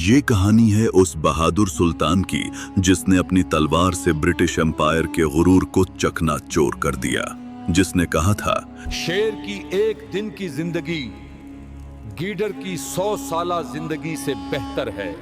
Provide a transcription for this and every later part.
ये कहानी है उस बहादुर सुल्तान की जिसने अपनी तलवार से ब्रिटिश एम्पायर के गुरूर को चकनाचूर कर दिया, जिसने कहा था, शेर की एक दिन की जिंदगी गीडर की 100 साला जिंदगी से बेहतर है।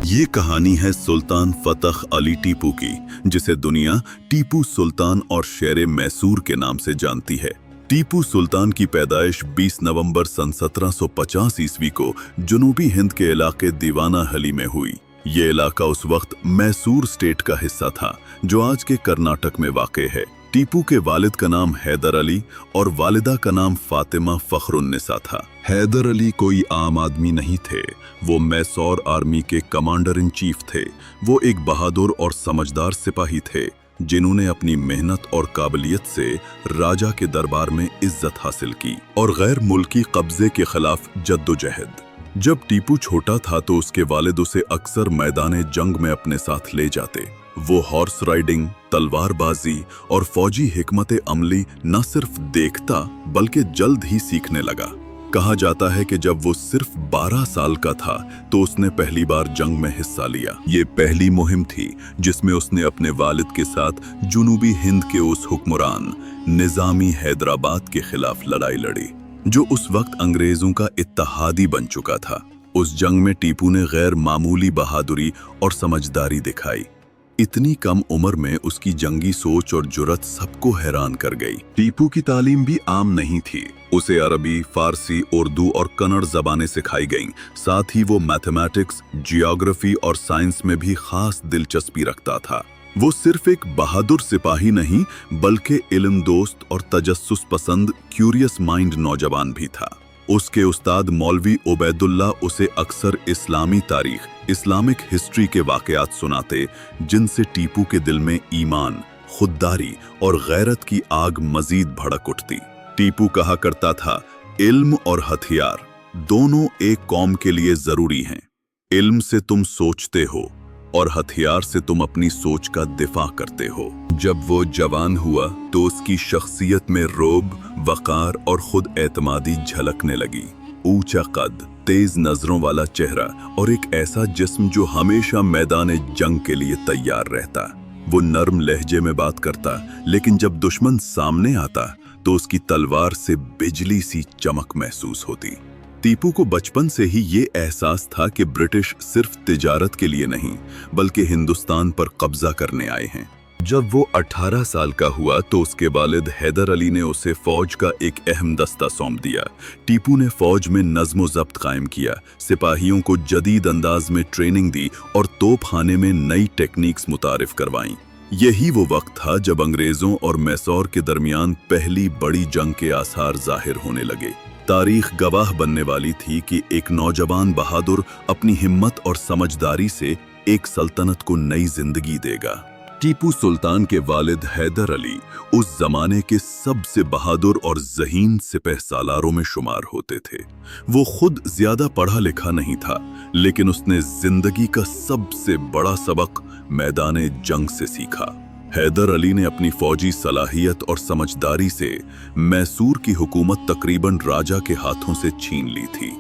ये कहानी है सुल्तान फतह अली टीपू की, जिसे दुनिया टीपू सुल्तान और शेर मैसूर के नाम से जानती है। टीपू सुल्तान की पैदाइश 20 नवंबर सन 1750 ईस्वी को जनूबी हिंद के इलाके दीवाना हली में हुई। ये इलाका उस वक्त मैसूर स्टेट का हिस्सा था, जो आज के कर्नाटक में वाक़ है। टीपू के वालिद का नाम हैदर अली और वालिदा का नाम फातिमा फखरुन्निसा था। हैदर अली कोई आम आदमी नहीं थे, वो मैसूर आर्मी के कमांडर इन चीफ थे। वो एक बहादुर और समझदार सिपाही थे, जिन्होंने अपनी मेहनत और काबिलियत से राजा के दरबार में इज्जत हासिल की और गैर मुल्की कब्जे के खिलाफ जद्दोजहद। जब टीपू छोटा था तो उसके वालिद उसे अक्सर मैदान जंग में अपने साथ ले जाते। वो हॉर्स राइडिंग, तलवारबाजी और फौजी हिकमत अमली न सिर्फ देखता बल्कि जल्द ही सीखने लगा। कहा जाता है कि जब वो सिर्फ 12 साल का था तो उसने पहली बार जंग में हिस्सा लिया। ये पहली मुहिम थी जिसमें उसने अपने वालिद के साथ जनूबी हिंद के उस हुक्मरान निजामी हैदराबाद के खिलाफ लड़ाई लड़ी, जो उस वक्त अंग्रेजों का इत्तेहादी बन चुका था। उस जंग में टीपू ने गैर मामूली बहादुरी और समझदारी दिखाई। इतनी कम उम्र में उसकी जंगी सोच और जुर्रत सबको हैरान कर गई। टीपू की तालीम भी आम नहीं थी। उसे अरबी, फारसी, उर्दू और कन्नड़ ज़बानें सिखाई गईं। साथ ही वो मैथमेटिक्स, जियोग्राफी और साइंस में भी खास दिलचस्पी रखता था। वो सिर्फ एक बहादुर सिपाही नहीं बल्कि इल्म दोस्त और तजस्सुस पसंद क्यूरियस माइंड नौजवान भी था। उसके उस्ताद मौलवी उबैदुल्ला उसे अक्सर इस्लामी तारीख, इस्लामिक हिस्ट्री के वाक़यात सुनाते, जिनसे टीपू के दिल में ईमान, खुददारी और गैरत की आग मजीद भड़क उठती। टीपू कहा करता था, इल्म और हथियार दोनों एक कौम के लिए जरूरी हैं। इल्म से तुम सोचते हो और हथियार से तुम अपनी सोच का दिफा करते हो। जब वो जवान हुआ तो उसकी शख्सियत में रोब, वकार और खुद एतमादी झलकने लगी। ऊंचा कद, तेज नजरों वाला चेहरा और एक ऐसा जिस्म जो हमेशा मैदान जंग के लिए तैयार रहता। वो नर्म लहजे में बात करता, लेकिन जब दुश्मन सामने आता तो उसकी तलवार से बिजली सी चमक महसूस होती। टीपू को बचपन से ही ये एहसास था कि ब्रिटिश सिर्फ तिजारत के लिए नहीं बल्कि हिंदुस्तान पर कब्जा करने आए हैं। जब वो 18 साल का हुआ तो उसके वालिद हैदर अली ने उसे फौज का एक अहम दस्ता सौंप दिया। टीपू ने फौज में नज़्म ज़ब्त कायम किया, सिपाहियों को जदीद अंदाज में ट्रेनिंग दी और तोपखाने में नई टेक्निक्स मुतारिफ करवाईं। यही वो वक्त था जब अंग्रेजों और मैसूर के दरमियान पहली बड़ी जंग के आसार जाहिर होने लगे। तारीख गवाह बनने वाली थी कि एक नौजवान बहादुर अपनी हिम्मत और समझदारी से एक सल्तनत को नई जिंदगी देगा। टीपू सुल्तान के वालिद हैदर अली उस जमाने के सबसे बहादुर और ज़हीन सिपह सालारों में शुमार होते थे। वो खुद ज्यादा पढ़ा लिखा नहीं था, लेकिन उसने जिंदगी का सबसे बड़ा सबक मैदान जंग से सीखा। हैदर अली ने अपनी फौजी सलाहियत और समझदारी से मैसूर की हुकूमत तकरीबन राजा के हाथों से छीन ली थी।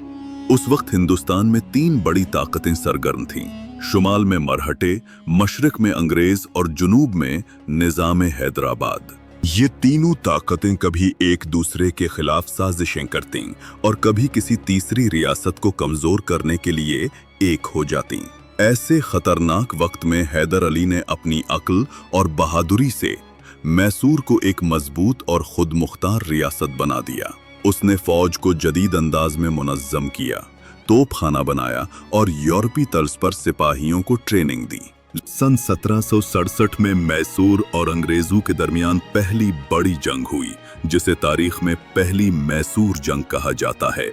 उस वक्त हिंदुस्तान में 3 बड़ी ताकतें सरगर्म थीं। शुमाल में मरहटे, मशरिक में अंग्रेज और जुनूब में निजाम हैदराबाद। ये तीनों ताकतें कभी एक दूसरे के खिलाफ साजिशें करतीं और कभी किसी तीसरी रियासत को कमजोर करने के लिए एक हो जातीं। ऐसे खतरनाक वक्त में हैदर अली ने अपनी अक्ल और बहादुरी से मैसूर को एक मजबूत और खुद मुख्तार रियासत बना दिया। उसने फौज को जदीद अंदाज में मुनज़्ज़म किया, तोपखाना बनाया और यूरोपी तर्ज पर सिपाहियों को ट्रेनिंग दी। सन 1767 में मैसूर और अंग्रेजों के दरमियान पहली बड़ी जंग हुई, जिसे तारीख में पहली मैसूर जंग कहा जाता है।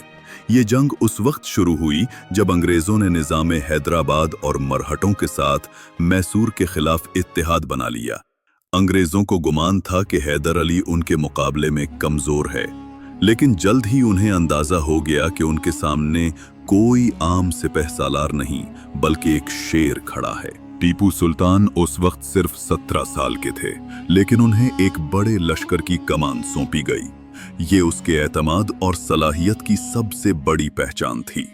ये जंग उस वक्त शुरू हुई जब अंग्रेजों ने निजाम हैदराबाद और मरहटों के साथ मैसूर के खिलाफ इत्तेहाद बना लिया। अंग्रेजों को गुमान था कि हैदर अली उनके मुकाबले में कमजोर है, लेकिन जल्द ही उन्हें अंदाजा हो गया कि उनके सामने कोई आम सिपह सालार नहीं बल्कि एक शेर खड़ा है। टीपू सुल्तान उस वक्त सिर्फ 17 साल के थे, लेकिन उन्हें एक बड़े लश्कर की कमान सौंपी गई। ये उसके एतमाद और सलाहियत की सबसे बड़ी पहचान थी।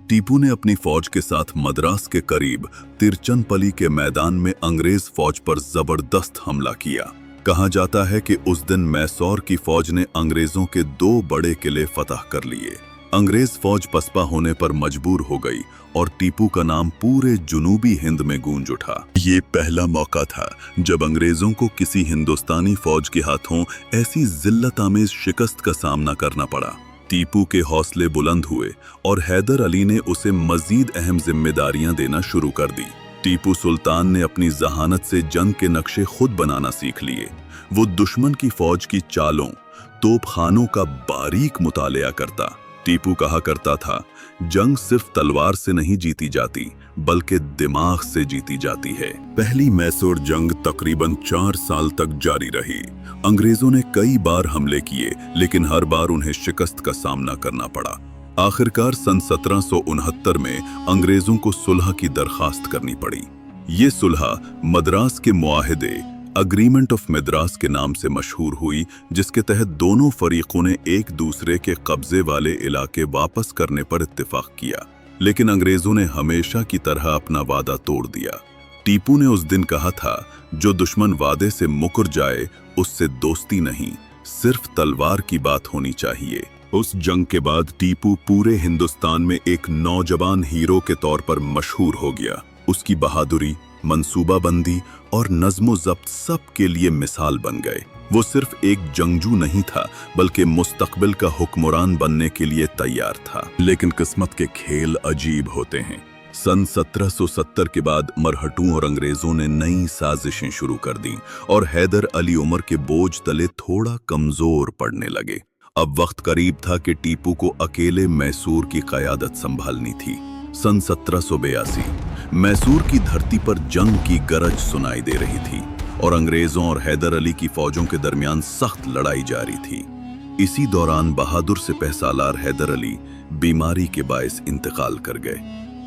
टीपू ने अपनी फौज के साथ मद्रास के करीब तिरचनपली के मैदान में अंग्रेज फौज पर जबरदस्त हमला किया। कहा जाता है कि उस दिन मैसूर की फौज ने अंग्रेजों के 2 बड़े किले फतह कर लिए। अंग्रेज फौज पसपा होने पर मजबूर हो गई और टीपू का नाम पूरे जुनूबी हिंद में गूंज उठा। ये पहला मौका था जब अंग्रेजों को किसी हिंदुस्तानी फौज के हाथों ऐसी जिल्लत आमेज शिकस्त का सामना करना पड़ा। टीपू के हौसले बुलंद हुए और हैदर अली ने उसे मजीद अहम जिम्मेदारियां देना शुरू कर दी। टीपू सुल्तान ने अपनी जहानत से जंग के नक्शे खुद बनाना सीख लिए। वो दुश्मन की फौज की चालों, तोपखानों का बारीक मुतालिया करता। टीपू कहा करता था, जंग सिर्फ तलवार से नहीं जीती जाती बल्कि दिमाग से जीती जाती है। पहली मैसूर जंग तकरीबन 4 साल तक जारी रही। अंग्रेजों ने कई बार हमले किए, लेकिन हर बार उन्हें शिकस्त का सामना करना पड़ा। आखिरकार सन 1769 में अंग्रेजों को सुलह की दरखास्त करनी पड़ी। ये सुलह मद्रास के मुआहदे अग्रीमेंट ऑफ मद्रास के नाम से मशहूर हुई, जिसके तहत दोनों फरीकों ने एक दूसरे के कब्जे वाले इलाके वापस करने पर इत्तेफाक किया। लेकिन अंग्रेजों ने हमेशा की तरह अपना वादा तोड़ दिया। टीपू ने उस दिन कहा था, जो दुश्मन वादे से मुकर जाए उससे दोस्ती नहीं, सिर्फ तलवार की बात होनी चाहिए। उस जंग के बाद टीपू पूरे हिंदुस्तान में एक नौजवान हीरो के तौर पर मशहूर हो गया। उसकी बहादुरी, मंसूबाबंदी और नज़्मो ज़ब्त सब के लिए मिसाल बन गए। वो सिर्फ एक जंगजू नहीं था बल्कि मुस्तकबिल का हुक्मरान बनने के लिए तैयार था। लेकिन किस्मत के खेल अजीब होते हैं। सन 1770 के बाद मरहटों और अंग्रेजों ने नई साजिशें शुरू कर दी और हैदर अली उमर के बोझ तले थोड़ा कमजोर पड़ने लगे। अब वक्त करीब था कि टीपू को अकेले मैसूर की क़यादत संभालनी थी। सन 1782 मैसूर की धरती पर जंग की गरज सुनाई दे रही थी और अंग्रेजों और हैदर अली की फौजों के दरमियान सख्त लड़ाई जारी थी। इसी दौरान बहादुर सिपह सालार हैदर अली बीमारी के बायस इंतकाल कर गए।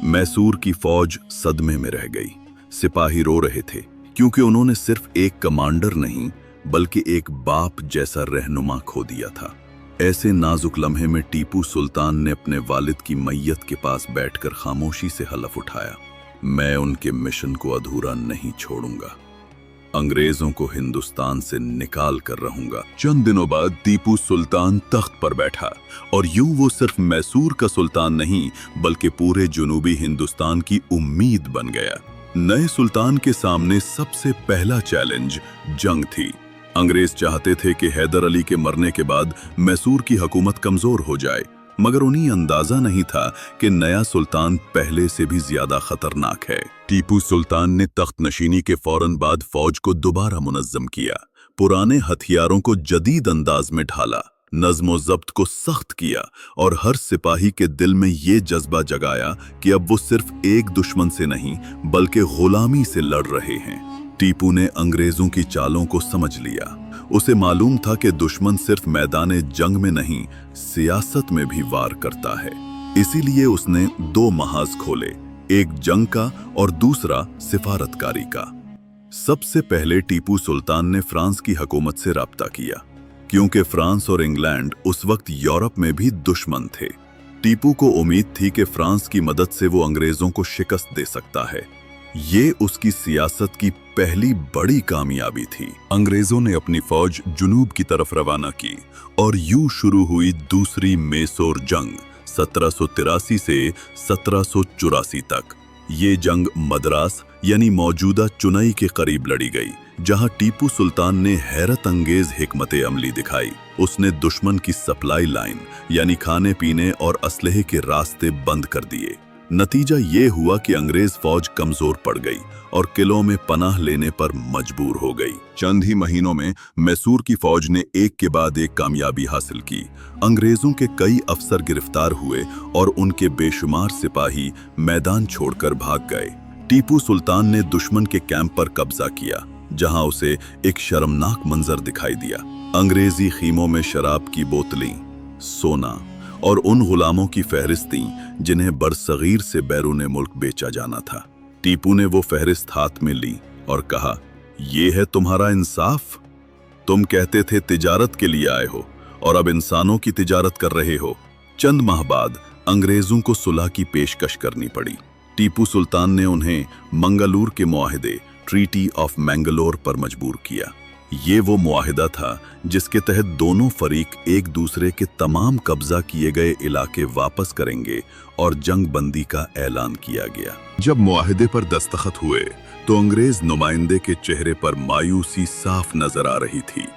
मैसूर की फौज सदमे में रह गई। सिपाही रो रहे थे क्योंकि उन्होंने सिर्फ एक कमांडर नहीं बल्कि एक बाप जैसा रहनुमा खो दिया था। ऐसे नाजुक लम्हे में टीपू सुल्तान ने अपने वालिद की मैयत के पास बैठकर खामोशी से हलफ उठाया, मैं उनके मिशन को अधूरा नहीं छोड़ूंगा। अंग्रेजों को हिंदुस्तान से निकाल कर रहूंगा। चंद दिनों बाद टीपू सुल्तान तख्त पर बैठा और यूं वो सिर्फ मैसूर का सुल्तान नहीं बल्कि पूरे जुनूबी हिंदुस्तान की उम्मीद बन गया। नए सुल्तान के सामने सबसे पहला चैलेंज जंग थी। अंग्रेज चाहते थे कि हैदर अली के मरने के बाद मैसूर की हुकूमत कमजोर हो जाए, मगर उन्हें अंदाजा नहीं था कि नया सुल्तान पहले से भी ज्यादा खतरनाक है। टीपू सुल्तान ने तख्त नशीनी के फौरन बाद फौज को दोबारा मुनज़्ज़म किया, पुराने हथियारों को जदीद अंदाज में ढाला, नज़्मो ज़ब्त को सख्त किया और हर सिपाही के दिल में ये जज्बा जगाया कि अब वो सिर्फ एक दुश्मन से नहीं बल्कि गुलामी से लड़ रहे हैं। टीपू ने अंग्रेजों की चालों को समझ लिया। उसे मालूम था कि दुश्मन सिर्फ मैदाने जंग में नहीं, सियासत में भी वार करता है। इसीलिए उसने 2 महाज खोले, एक जंग का और दूसरा सिफारतकारी का। सबसे पहले टीपू सुल्तान ने फ्रांस की हुकूमत से राब्ता किया, क्योंकि फ्रांस और इंग्लैंड उस वक्त यूरोप में भी दुश्मन थे। टीपू को उम्मीद थी कि फ्रांस की मदद से वो अंग्रेजों को शिकस्त दे सकता है। ये उसकी सियासत की पहली बड़ी कामयाबी थी। अंग्रेजों ने अपनी फौज जुनूब की तरफ रवाना की और यूं शुरू हुई दूसरी मैसूर जंग 1783 से 1784 तक। ये जंग मद्रास यानी मौजूदा चुनई के करीब लड़ी गई, जहां टीपू सुल्तान ने हैरत अंगेज हिकमत अमली दिखाई। उसने दुश्मन की सप्लाई लाइन यानी खाने पीने और असलहे के रास्ते बंद कर दिए। नतीजा ये हुआ कि अंग्रेज फौज कमजोर पड़ गई और किलों में पनाह लेने पर मजबूर हो गई। चंद ही महीनों में मैसूर की फौज ने एक के बाद एक कामयाबी हासिल की। अंग्रेजों के कई अफसर गिरफ्तार हुए और उनके बेशुमार सिपाही मैदान छोड़कर भाग गए। टीपू सुल्तान ने दुश्मन के कैंप पर कब्जा किया, जहां उसे एक शर्मनाक मंजर दिखाई दिया। अंग्रेजी खीमों में शराब की बोतलें, सोना और उन गुलामों की फहरिस्तें जिन्हें बरसगीर से बैरून मुल्क बेचा जाना था। टीपू ने वो फहरिस्त हाथ में ली और कहा, ये है तुम्हारा इंसाफ? तुम कहते थे तिजारत के लिए आए हो और अब इंसानों की तिजारत कर रहे हो। चंद माह बाद अंग्रेजों को सुलह की पेशकश करनी पड़ी। टीपू सुल्तान ने उन्हें मंगलूर के मुआहदे ट्रीटी ऑफ मैंगलोर पर मजबूर किया। ये वो मुआहिदा था जिसके तहत दोनों फरीक एक दूसरे के तमाम कब्जा किए गए इलाके वापस करेंगे और जंग बंदी का ऐलान किया गया। जब मुआहिदे पर दस्तखत हुए तो अंग्रेज नुमाइंदे के चेहरे पर मायूसी साफ नजर आ रही थी।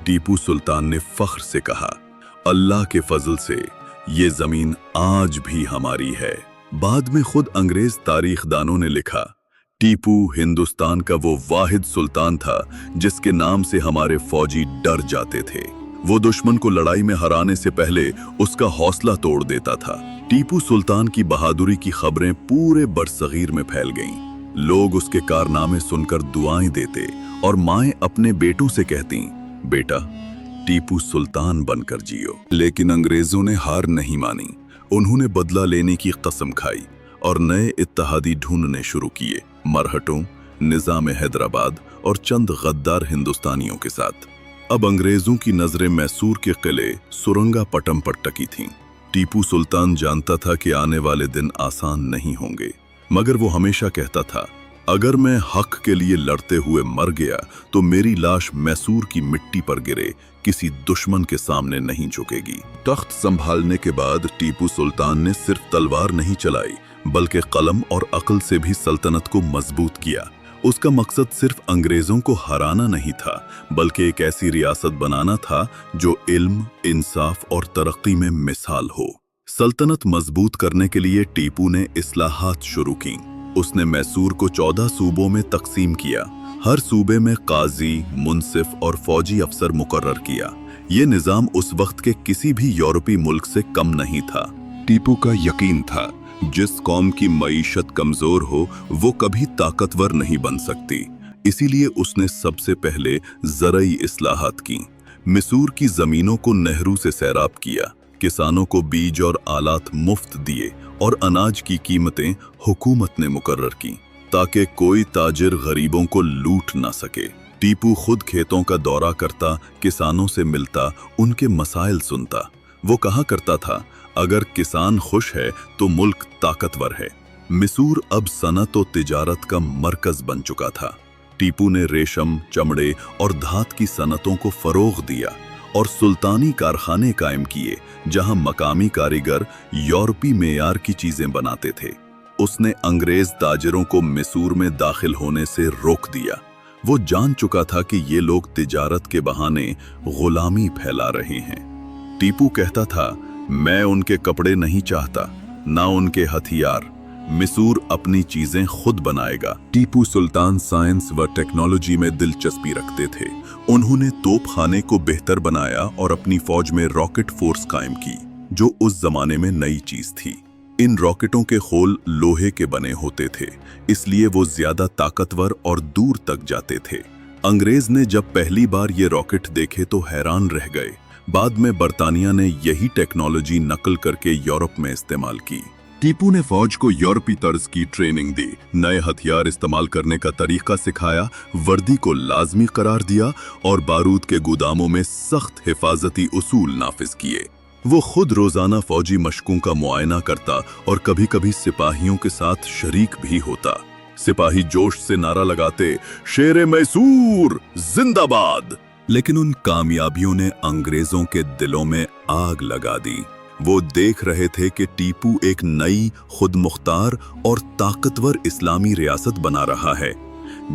टीपू सुल्तान ने फख्र से कहा, अल्लाह के फजल से ये जमीन आज भी हमारी है। बाद में खुद अंग्रेज तारीखदानों ने लिखा, टीपू हिंदुस्तान का वो वाहिद सुल्तान था जिसके नाम से हमारे फौजी डर जाते थे। वो दुश्मन को लड़ाई में हराने से पहले उसका हौसला तोड़ देता था। टीपू सुल्तान की बहादुरी की खबरें पूरे बरसगीर में फैल गईं। लोग उसके कारनामे सुनकर दुआएं देते और माएं अपने बेटों से कहती, बेटा टीपू सुल्तान बनकर जियो। लेकिन अंग्रेजों ने हार नहीं मानी। उन्होंने बदला लेने की कसम खाई और नए इत्तेहादी ढूंढने शुरू किए, मरहटों, निजाम हैदराबाद और चंद गद्दार हिंदुस्तानियों के साथ। अब अंग्रेजों की नजरें मैसूर के किले सुरंगापट्टम पर टकी थीं। टीपू सुल्तान जानता था कि आने वाले दिन आसान नहीं होंगे, मगर वो हमेशा कहता था, अगर मैं हक के लिए लड़ते हुए मर गया तो मेरी लाश मैसूर की मिट्टी पर गिरे किसी दुश्मन के सामने नहीं झुकेगी। तख्त संभालने के बाद टीपू सुल्तान ने सिर्फ तलवार नहीं चलाई बल्कि कलम और अक्ल से भी सल्तनत को मजबूत किया। उसका मकसद सिर्फ अंग्रेजों को हराना नहीं था बल्कि एक ऐसी रियासत बनाना था जो इल्म, इंसाफ और तरक्की में मिसाल हो। सल्तनत मजबूत करने के लिए टीपू ने इस्लाहात शुरू की। उसने मैसूर को 14 सूबों में तकसीम किया। हर सूबे में काजी, मुंसिफ और फौजी अफसर मुकर्रर किया। ये निजाम उस वक्त के किसी भी यूरोपीय मुल्क से कम नहीं था। टीपू का यकीन था, जिस कौम की मईशत कमजोर हो वो कभी ताकतवर नहीं बन सकती। इसीलिए उसने सबसे पहले ज़रई इस्लाहात की। मैसूर की जमीनों को नहरों से सैराब किया, किसानों को बीज और आलात मुफ्त दिए और अनाज की कीमतें हुकूमत ने मुकर्रर की ताकि कोई ताजिर गरीबों को लूट ना सके। टीपू खुद खेतों का दौरा करता, किसानों से मिलता, उनके मसाइल सुनता। वो कहा करता था, अगर किसान खुश है तो मुल्क ताकतवर है। मैसूर अब सनत और तिजारत का मरकज बन चुका था। टीपू ने रेशम, चमड़े और धात की सनतों को फरोग दिया और सुल्तानी कारखाने कायम किए जहां मकामी कारीगर यूरोपी मेयार की चीजें बनाते थे। उसने अंग्रेज ताजिरों को मैसूर में दाखिल होने से रोक दिया। वो जान चुका था कि ये लोग तिजारत के बहाने गुलामी फैला रहे हैं। टीपू कहता था, मैं उनके कपड़े नहीं चाहता, ना उनके हथियार। मैसूर अपनी चीजें खुद बनाएगा। टीपू सुल्तान साइंस व टेक्नोलॉजी में दिलचस्पी रखते थे। उन्होंने तोपखाने को बेहतर बनाया और अपनी फौज में रॉकेट फोर्स कायम की, जो उस जमाने में नई चीज थी। इन रॉकेटों के खोल लोहे के बने होते थे, इसलिए वो ज्यादा ताकतवर और दूर तक जाते थे। अंग्रेज ने जब पहली बार ये रॉकेट देखे तो हैरान रह गए। बाद में बरतानिया ने यही टेक्नोलॉजी नकल करके यूरोप में इस्तेमाल की। टीपू ने फौज को यूरोपी तर्ज की ट्रेनिंग दी, नए हथियार इस्तेमाल करने का तरीका सिखाया, वर्दी को लाजमी करार दिया और बारूद के गोदामों में सख्त हिफाजती उसूल नाफिज किए। वो खुद रोजाना फौजी मशकों का मुआयना करता और कभी-कभी सिपाहियों के साथ शरीक भी होता। सिपाही जोश से नारा लगाते, शेरे मैसूर जिंदाबाद। लेकिन उन कामयाबियों ने अंग्रेजों के दिलों में आग लगा दी। वो देख रहे थे कि टीपू एक नई, खुद मुख्तार और ताकतवर इस्लामी रियासत बना रहा है,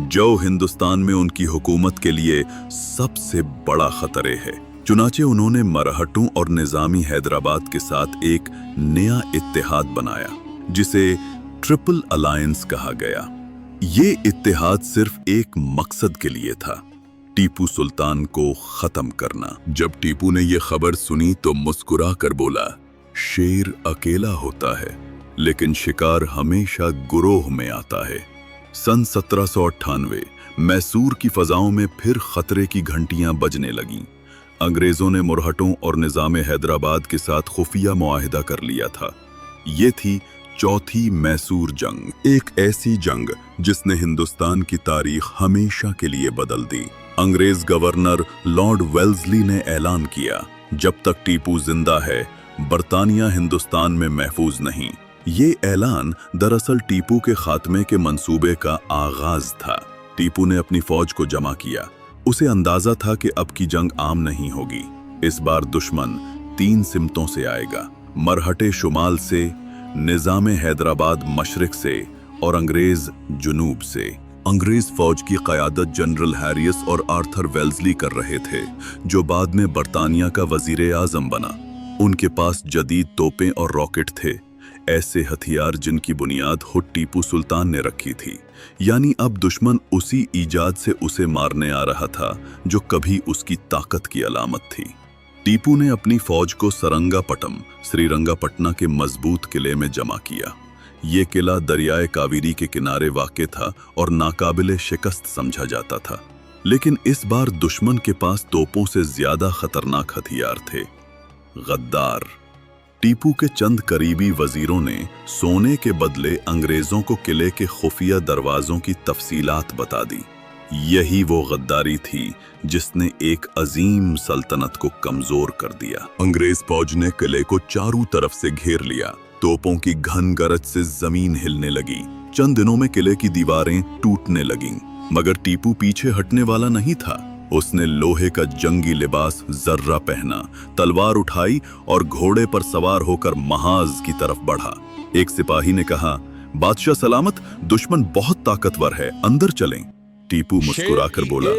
जो हिंदुस्तान में उनकी हुकूमत के लिए सबसे बड़ा खतरे है। चुनाचे उन्होंने मरहटों और निजामी हैदराबाद के साथ एक नया इत्तेहाद बनाया, जिसे ट्रिपल अलायंस कहा गया। ये इत्तेहाद सिर्फ एक मकसद के लिए था, टीपू सुल्तान को खत्म करना। जब टीपू ने ये खबर सुनी तो मुस्कुरा कर बोला, शेर अकेला होता है लेकिन शिकार हमेशा गुरोह में आता है। सन 1798 मैसूर की फजाओं में फिर खतरे की घंटियां बजने लगीं। अंग्रेजों ने मुरहटों और निजाम हैदराबाद के साथ खुफिया मुआहिदा कर लिया था। ये थी चौथी मैसूर जंग, एक ऐसी जंग जिसने हिंदुस्तान की तारीख हमेशा के लिए बदल दी। अंग्रेज गवर्नर लॉर्ड वेल्सली ने ऐलान किया, जब तक टीपू जिंदा है बरतानिया हिंदुस्तान में महफूज नहीं। ये ऐलान दरअसल टीपू के खात्मे के मंसूबे का आगाज था। टीपू ने अपनी फौज को जमा किया। उसे अंदाजा था कि अब की जंग आम नहीं होगी। इस बार दुश्मन 3 सिमतों से आएगा, मरहटे शुमाल से, निजामे हैदराबाद मशरिक से और अंग्रेज जुनूब से। अंग्रेज फौज की क़यादत जनरल हैरियस और आर्थर वेल्सली कर रहे थे, जो बाद में बरतानिया का वजीर आज़म बना। उनके पास जदीद तोपें और रॉकेट थे, ऐसे हथियार जिनकी बुनियाद खुद टीपू सुल्तान ने रखी थी। यानी अब दुश्मन उसी ईजाद से उसे मारने आ रहा था जो कभी उसकी ताकत की अलामत थी। टीपू ने अपनी फौज को सरंगापटम, श्रीरंगापटना के मजबूत किले में जमा किया। ये किला दरियाए कावेरी के किनारे वाक़ था और नाकाबिले शिकस्त समझा जाता था। लेकिन इस बार दुश्मन के पास तोपों से ज्यादा खतरनाक हथियार थे। गद्दार। टीपू के चंद करीबी वजीरों ने सोने के बदले अंग्रेजों को किले के खुफिया दरवाजों की तफसीलात बता दी। यही वो गद्दारी थी जिसने एक अजीम सल्तनत को कमजोर कर दिया। अंग्रेज फौज ने किले को चारों तरफ से घेर लिया। तोपों की घन गरज से जमीन हिलने लगी। चंद दिनों में किले की दीवारें टूटने लगीं, मगर टीपू पीछे हटने वाला नहीं था। उसने लोहे का जंगी लिबास जर्रा पहना, तलवार उठाई और घोड़े पर सवार होकर महाज की तरफ बढ़ा। एक सिपाही ने कहा, बादशाह सलामत, दुश्मन बहुत ताकतवर है, अंदर चलें। टीपू मुस्कुराकर बोला,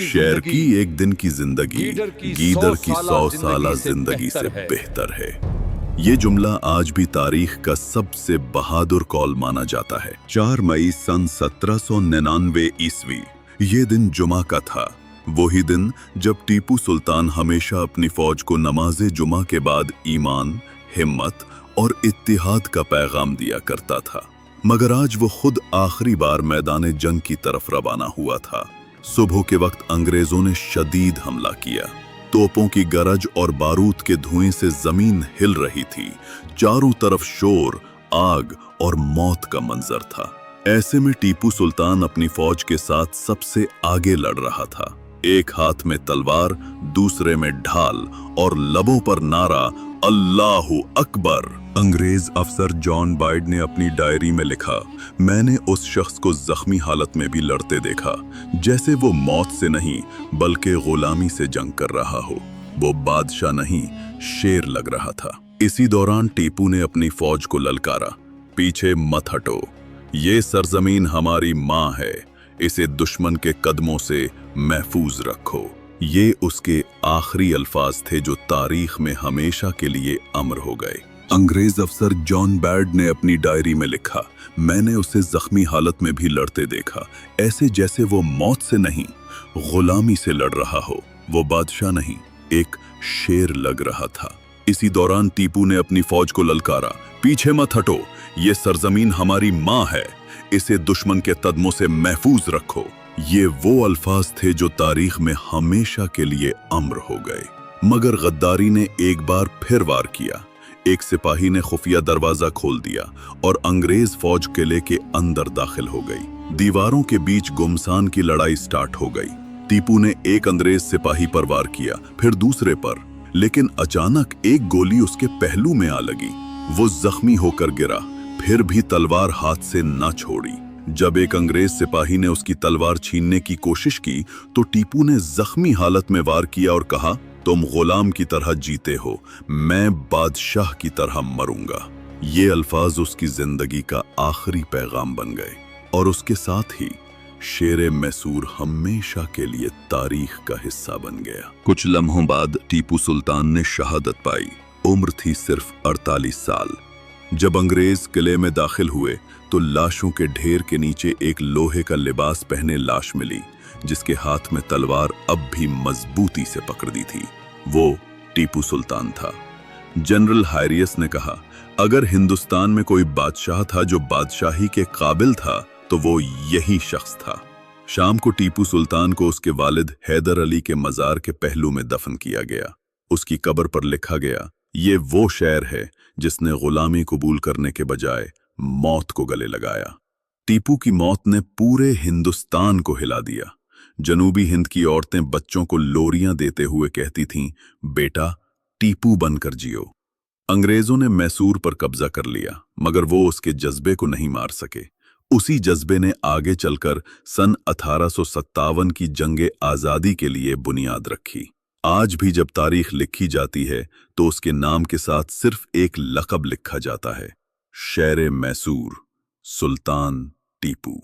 शेर की एक दिन की जिंदगी गीदड़ की 100 साला जिंदगी से बेहतर है। ये जुमला आज भी तारीख का सबसे बहादुर कौल माना जाता है। 4 मई सन 1799 ईस्वी, ये दिन जुमा का था। वही दिन जब टीपू सुल्तान हमेशा अपनी फौज को नमाज़े जुमा के बाद ईमान, हिम्मत और इत्तिहाद का पैगाम दिया करता था। मगर आज वो खुद आखिरी बार मैदान जंग की तरफ रवाना हुआ था। सुबह के वक्त अंग्रेजों ने शदीद हमला किया। तोपों की गरज और बारूद के धुएं से जमीन हिल रही थी। चारों तरफ शोर, आग और मौत का मंजर था। ऐसे में टीपू सुल्तान अपनी फौज के साथ सबसे आगे लड़ रहा था। एक हाथ में तलवार, दूसरे में ढाल और लबों पर नारा अल्लाहु अकबर। अंग्रेज अफसर जॉन बाइड ने अपनी डायरी में लिखा, मैंने उस शख्स को जख्मी हालत में भी लड़ते देखा, जैसे वो मौत से नहीं बल्कि गुलामी से जंग कर रहा हो। वो बादशाह नहीं, शेर लग रहा था। इसी दौरान टीपू ने अपनी फौज को ललकारा, पीछे मत हटो, ये सरजमीन हमारी माँ है, इसे दुश्मन के कदमों से महफूज रखो। ये उसके आखिरी अल्फाज थे जो तारीख में हमेशा के लिए अमर हो गए। अंग्रेज अफसर जॉन बैड ने अपनी डायरी में लिखा, मैंने उसे जख्मी हालत में भी लड़ते देखा, ऐसे जैसे वो मौत से नहीं गुलामी से लड़ रहा हो। वो बादशाह नहीं, एक शेर लग रहा था। इसी दौरान टीपू ने अपनी फौज को ललकारा, पीछे मत हटो, ये सरजमीन हमारी माँ है, इसे दुश्मन के कदमों से महफूज रखो। ये वो अल्फाज थे जो तारीख में हमेशा के लिए अमर हो गए। मगर गद्दारी ने एक बार फिर वार किया। एक सिपाही ने खुफिया दरवाजा खोल दिया और अंग्रेज फौज किले के अंदर दाखिल हो गई। दीवारों के बीच गुमसान की लड़ाई स्टार्ट हो गई। टीपू ने एक अंग्रेज सिपाही पर वार किया, फिर दूसरे पर, लेकिन अचानक एक गोली उसके पहलू में आ लगी। वो जख्मी होकर गिरा, फिर भी तलवार हाथ से न छोड़ी। जब एक अंग्रेज सिपाही ने उसकी तलवार छीनने की कोशिश की तो टीपू ने जख्मी हालत में वार किया और कहा, तुम गुलाम की तरह जीते हो, मैं बादशाह की तरह मरूंगा। ये अल्फाज उसकी जिंदगी का आखिरी पैगाम बन गए और उसके साथ ही शेर मैसूर हमेशा के लिए तारीख का हिस्सा बन गया। कुछ लम्हों बाद टीपू सुल्तान ने शहादत पाई। उम्र थी सिर्फ 48 साल। जब अंग्रेज किले में दाखिल हुए तो लाशों के ढेर के नीचे एक लोहे का लिबास पहने लाश मिली, जिसके हाथ में तलवार अब भी मजबूती से पकड़ दी थी। वो टीपू सुल्तान था। जनरल हैरियस ने कहा, अगर हिंदुस्तान में कोई बादशाह था जो बादशाही के काबिल था तो वो यही शख्स था। शाम को टीपू सुल्तान को उसके वालिद हैदर अली के मजार के पहलू में दफन किया गया। उसकी कब्र पर लिखा गया, ये वो शेर है जिसने गुलामी कबूल करने के बजाय मौत को गले लगाया। टीपू की मौत ने पूरे हिंदुस्तान को हिला दिया। जनूबी हिंद की औरतें बच्चों को लोरियां देते हुए कहती थीं, बेटा टीपू बनकर जियो। अंग्रेजों ने मैसूर पर कब्जा कर लिया, मगर वो उसके जज्बे को नहीं मार सके। उसी जज्बे ने आगे चलकर सन 1857 की जंगे आज़ादी के लिए बुनियाद रखी। आज भी जब तारीख लिखी जाती है तो उसके नाम के साथ सिर्फ एक लक़ब लिखा जाता है, शेर मैसूर, सुल्तान टीपू।